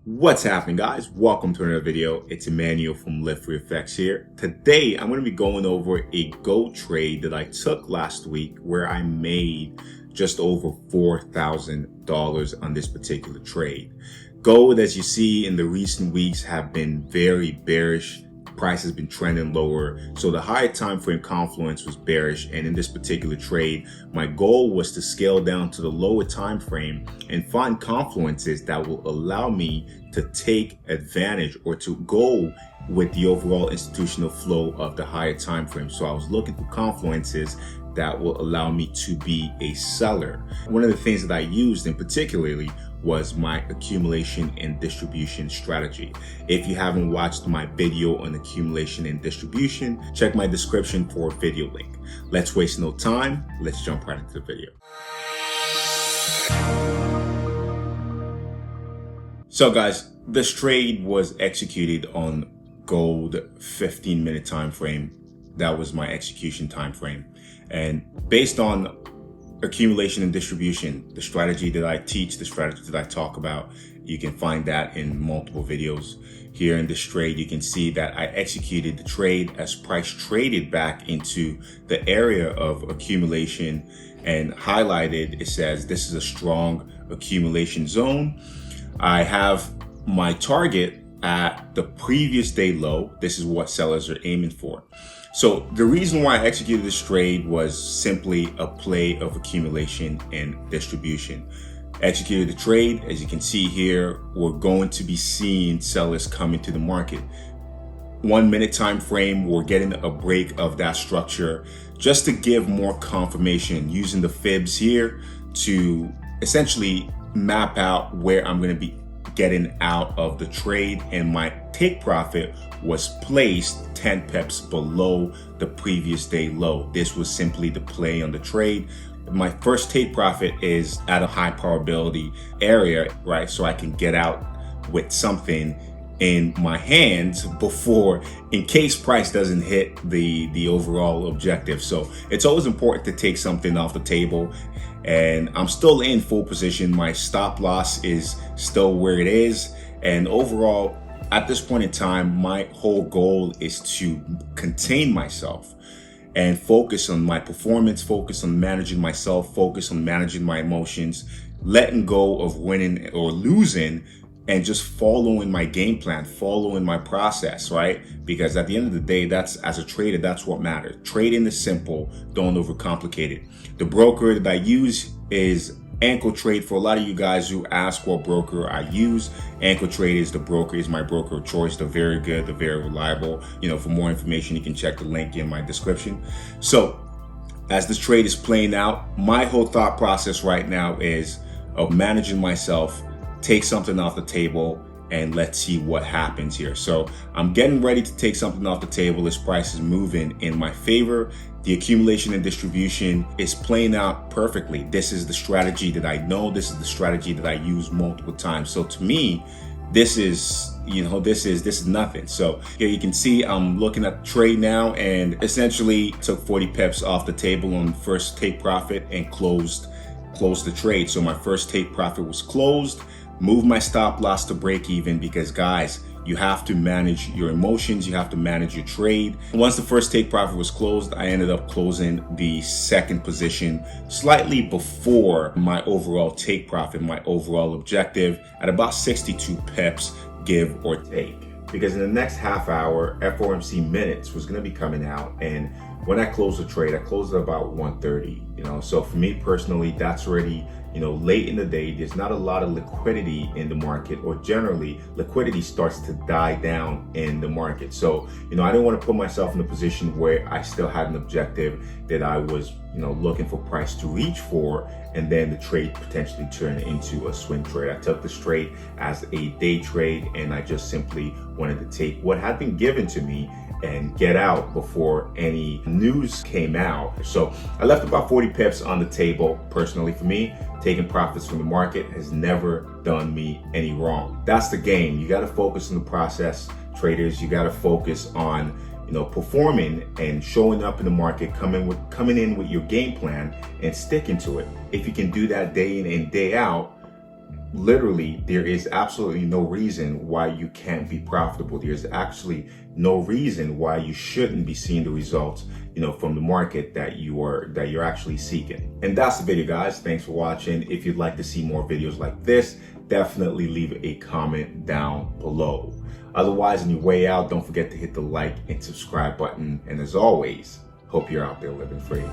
What's happening, guys? Welcome to another video. It's Emmanuel from LiveFree here. Today, I'm going to be going over a gold trade that I took last week where I made just over $4,000 on this particular trade. Gold, as you see in the recent weeks, have been very bearish. Price has been trending lower, so the higher time frame confluence was bearish, and in this particular trade my goal was to scale down to the lower time frame and find confluences that will allow me to take advantage or to go with the overall institutional flow of the higher time frame. So I was looking for confluences that will allow me to be a seller. One of the things that I used in particularly was my accumulation and distribution strategy. If you haven't watched my video on accumulation and distribution, check my description for a video link. Let's waste no time. Let's jump right into the video. So guys, this trade was executed on gold 15-minute time frame. That was my execution time frame. And based on accumulation and distribution, the strategy that I teach, the strategy that I talk about, you can find that in multiple videos. Here in this trade, you can see that I executed the trade as price traded back into the area of accumulation and highlighted. It says this is a strong accumulation zone. I have my target at the previous day low. This is what sellers are aiming for. So the reason why I executed this trade was simply a play of accumulation and distribution. Executed the trade. As you can see here, we're going to be seeing sellers come into the market. 1 minute time frame, we're getting a break of that structure just to give more confirmation, using the fibs here to essentially map out where I'm going to be getting out of the trade, and my take profit was placed 10 pips below the previous day low. This was simply the play on the trade. My first take profit is at a high probability area, right? So I can get out with something in my hands before, in case price doesn't hit the overall objective. So it's always important to take something off the table, and I'm still in full position. My stop loss is still where it is, and overall at this point in time, my whole goal is to contain myself and focus on my performance, focus on managing myself, focus on managing my emotions, letting go of winning or losing, and just following my game plan, following my process, right? Because at the end of the day, that's, as a trader, that's what matters. Trading is simple, don't overcomplicate it. The broker that I use is Ankle Trade. For a lot of you guys who ask what broker I use, Ankle Trade is my broker of choice. They're very good, they're very reliable. For more information, you can check the link in my description. So as this trade is playing out, my whole thought process right now is of managing myself, take something off the table, and let's see what happens here. So I'm getting ready to take something off the table. This price is moving in my favor. The accumulation and distribution is playing out perfectly. This is the strategy that I know. This is the strategy that I use multiple times. So to me, this is this is nothing. So here you can see I'm looking at the trade now, and essentially took 40 pips off the table on first take profit and closed the trade. So my first take profit was closed. Move my stop loss to break even, because guys, you have to manage your emotions, you have to manage your trade. Once the first take profit was closed, I ended up closing the second position slightly before my overall take profit, my overall objective, at about 62 pips, give or take. Because in the next half hour, FOMC minutes was going to be coming out, and when I closed the trade, I closed at about 1:30. So for me personally, that's already late in the day. There's not a lot of liquidity in the market, or generally liquidity starts to die down in the market. So I didn't want to put myself in a position where I still had an objective that I was looking for price to reach for, and then the trade potentially turn into a swing trade. I took this trade as a day trade, and I just simply wanted to take what had been given to me and get out before any news came out. So I left about 40 pips on the table. Personally, for me, taking profits from the market has never done me any wrong. That's the game. You got to focus on the process, traders. You got to focus on performing and showing up in the market, coming in with your game plan and sticking to it. If you can do that day in and day out, literally, there is absolutely no reason why you can't be profitable. There's actually no reason why you shouldn't be seeing the results, from the market that you're actually seeking. And that's the video, guys. Thanks for watching. If you'd like to see more videos like this, definitely leave a comment down below. Otherwise, on your way out, don't forget to hit the like and subscribe button. And as always, hope you're out there living free.